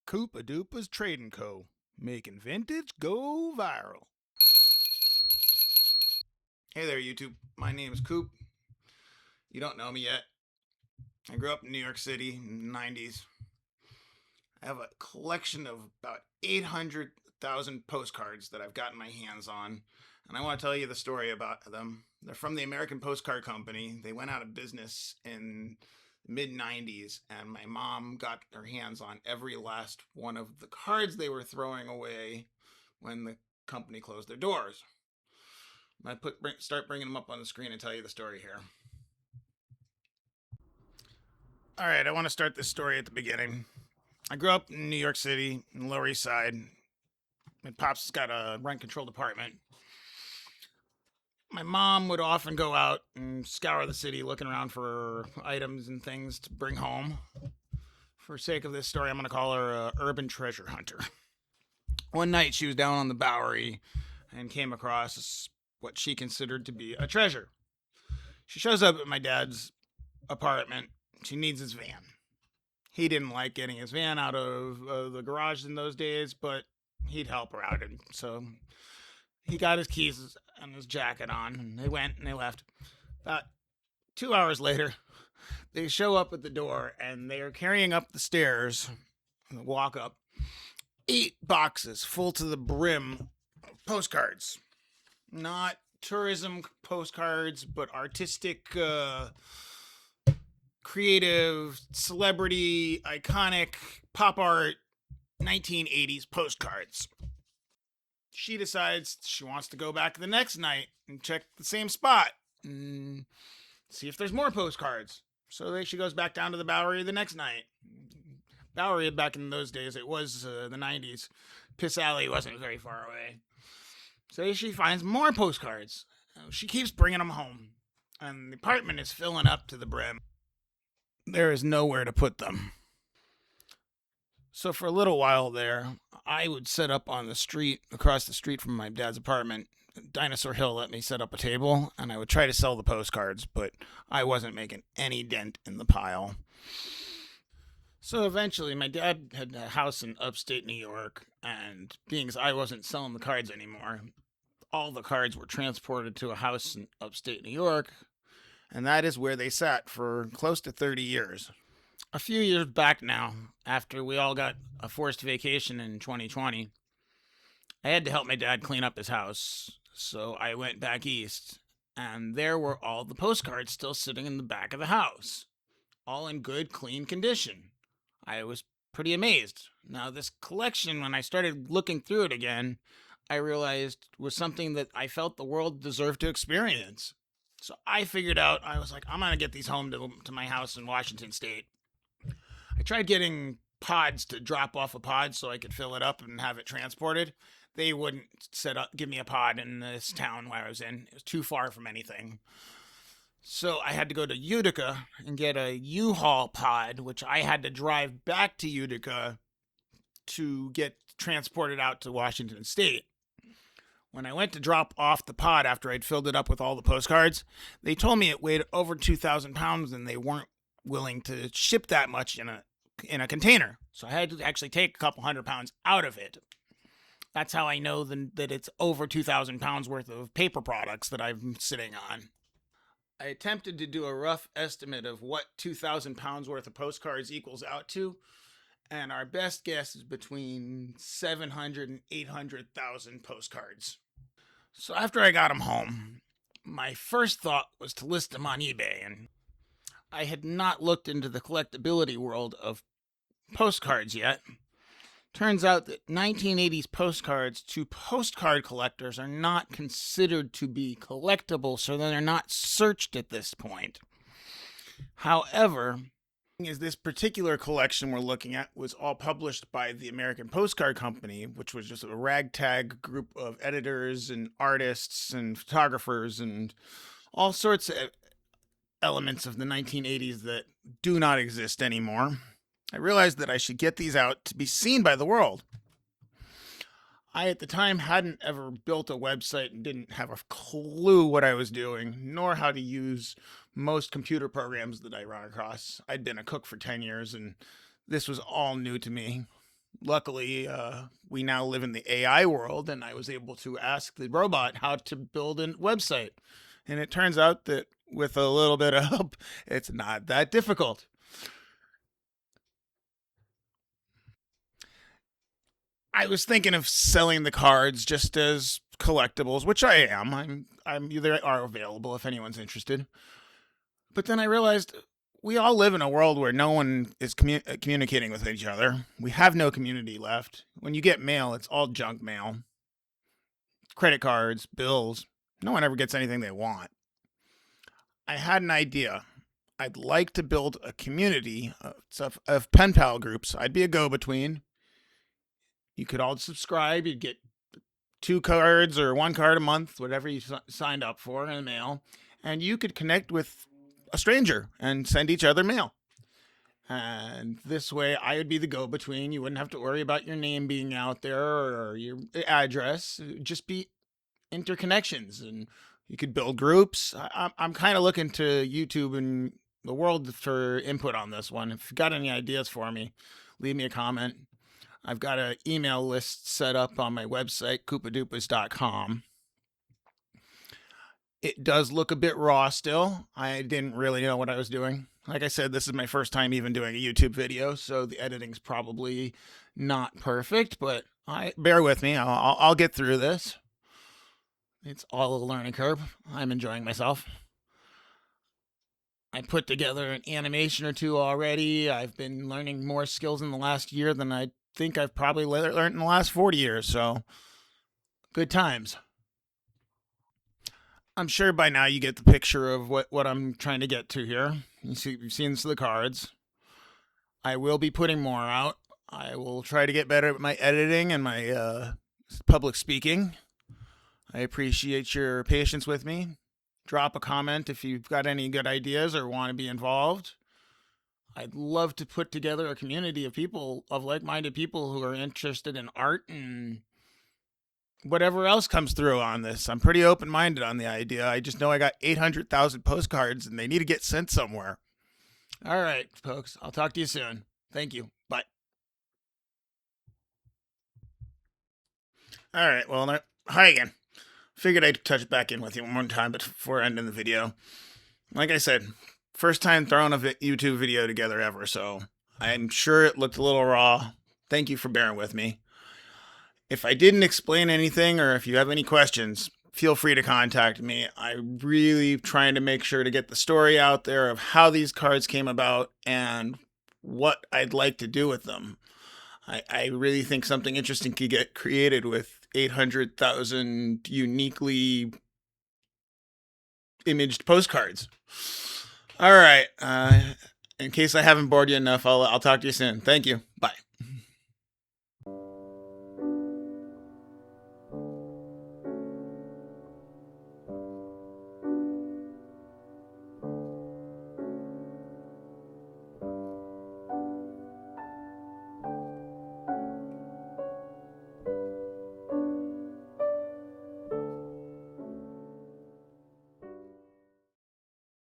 Coopadoopas Trading Co., making vintage go viral. Hey there, YouTube. My name is Coop. You don't know me yet. I grew up in New York City in the 90s. I have a collection of about 800,000 postcards that I've gotten my hands on, and I want to tell you the story about them. They're from the American Postcard Company. They went out of business in mid-90s, and my mom got her hands on every last one of the cards they were throwing away when the company closed their doors. I start bringing them up on the screen and tell you the story here. All right, I want to start this story at the beginning. I grew up in New York City, in the Lower East Side. My pops has got a rent-controlled apartment. My mom would often go out and scour the city looking around for items and things to bring home. For sake of this story, I'm going to call her an urban treasure hunter. One night she was down on the Bowery and came across what she considered to be a treasure. She shows up at my dad's apartment. She needs his van. He didn't like getting his van out of the garage in those days, but he'd help her out. And so he got his keys and his jacket on, and they went and they left. About 2 hours later, they show up at the door, and they are carrying up the stairs, walk up, 8 boxes full to the brim of postcards. Not tourism postcards, but artistic, creative, celebrity, iconic, pop art, 1980s postcards. She decides she wants to go back the next night and check the same spot and see if there's more postcards. So she goes back down to the Bowery the next night. Bowery, back in those days, it was the 90s. Piss Alley wasn't very far away. So she finds more postcards. She keeps bringing them home. And the apartment is filling up to the brim. There is nowhere to put them. So for a little while there, I would set up on the street, across the street from my dad's apartment. Dinosaur Hill let me set up a table, and I would try to sell the postcards, but I wasn't making any dent in the pile. So eventually, my dad had a house in upstate New York, and being as I wasn't selling the cards anymore, all the cards were transported to a house in upstate New York, and that is where they sat for close to 30 years. A few years back now, after we all got a forced vacation in 2020, I had to help my dad clean up his house, so I went back east, and there were all the postcards still sitting in the back of the house, all in good, clean condition. I was pretty amazed. Now, this collection, when I started looking through it again, I realized was something that I felt the world deserved to experience. So I figured out, I was like, I'm going to get these home to my house in Washington State. I tried getting pods to drop off a pod so I could fill it up and have it transported. They wouldn't give me a pod in this town where I was in. It was too far from anything. So I had to go to Utica and get a U-Haul pod, which I had to drive back to Utica to get transported out to Washington State. When I went to drop off the pod after I'd filled it up with all the postcards, they told me it weighed over 2,000 pounds and they weren't willing to ship that much in a container. So I had to actually take a couple 100 pounds out of it. That's how I know that it's over 2,000 pounds worth of paper products that I'm sitting on. I attempted to do a rough estimate of what 2,000 pounds worth of postcards equals out to, and our best guess is between 700 and 800,000 postcards. So after I got them home, my first thought was to list them on eBay, and I had not looked into the collectability world of postcards yet. Turns out that 1980s postcards to postcard collectors are not considered to be collectible, so they're not searched at this point. However, this particular collection we're looking at was all published by the American Postcard Company, which was just a ragtag group of editors and artists and photographers and all sorts of elements of the 1980s that do not exist anymore. I realized that I should get these out to be seen by the world. I, at the time, hadn't ever built a website and didn't have a clue what I was doing, nor how to use most computer programs that I run across. I'd been a cook for 10 years, and this was all new to me. Luckily, we now live in the AI world, and I was able to ask the robot how to build a website. And it turns out that with a little bit of help, it's not that difficult. I was thinking of selling the cards just as collectibles, which I am. They are available if anyone's interested. But then I realized we all live in a world where no one is communicating with each other. We have no community left. When you get mail, it's all junk mail, credit cards, bills. No one ever gets anything they want. I had an idea. I'd like to build a community of pen pal groups. I'd be a go-between. You could all subscribe. You'd get 2 cards or 1 card a month, whatever you signed up for in the mail. And you could connect with a stranger and send each other mail. And this way, I would be the go-between. You wouldn't have to worry about your name being out there or your address. It would just be interconnections, and you could build groups. I'm kind of looking to YouTube and the world for input on this one. If you've got any ideas for me, leave me a comment. I've got an email list set up on my website, Coopadoopas.com. It does look a bit raw still. I didn't really know what I was doing. Like I said, this is my first time even doing a YouTube video, so the editing's probably not perfect, but bear with me. I'll get through this. It's all a learning curve. I'm enjoying myself. I put together an animation or two already. I've been learning more skills in the last year than I think I've probably learned in the last 40 years, so good times. I'm sure by now you get the picture of what I'm trying to get to here. You've seen the cards. I will be putting more out. I will try to get better at my editing and my public speaking. I appreciate your patience with me. Drop a comment if you've got any good ideas or want to be involved. I'd love to put together a community of people, of like-minded people who are interested in art and whatever else comes through on this. I'm pretty open-minded on the idea. I just know I got 800,000 postcards and they need to get sent somewhere. All right, folks. I'll talk to you soon. Thank you. Bye. All right. Well, hi again. Figured I'd touch back in with you one more time before ending the video. Like I said, first time throwing a YouTube video together ever, so I'm sure it looked a little raw. Thank you for bearing with me. If I didn't explain anything or if you have any questions, feel free to contact me. I'm really trying to make sure to get the story out there of how these cards came about and what I'd like to do with them. I really think something interesting could get created with 800,000 uniquely imaged postcards. All right. In case I haven't bored you enough, I'll talk to you soon. Thank you. Bye.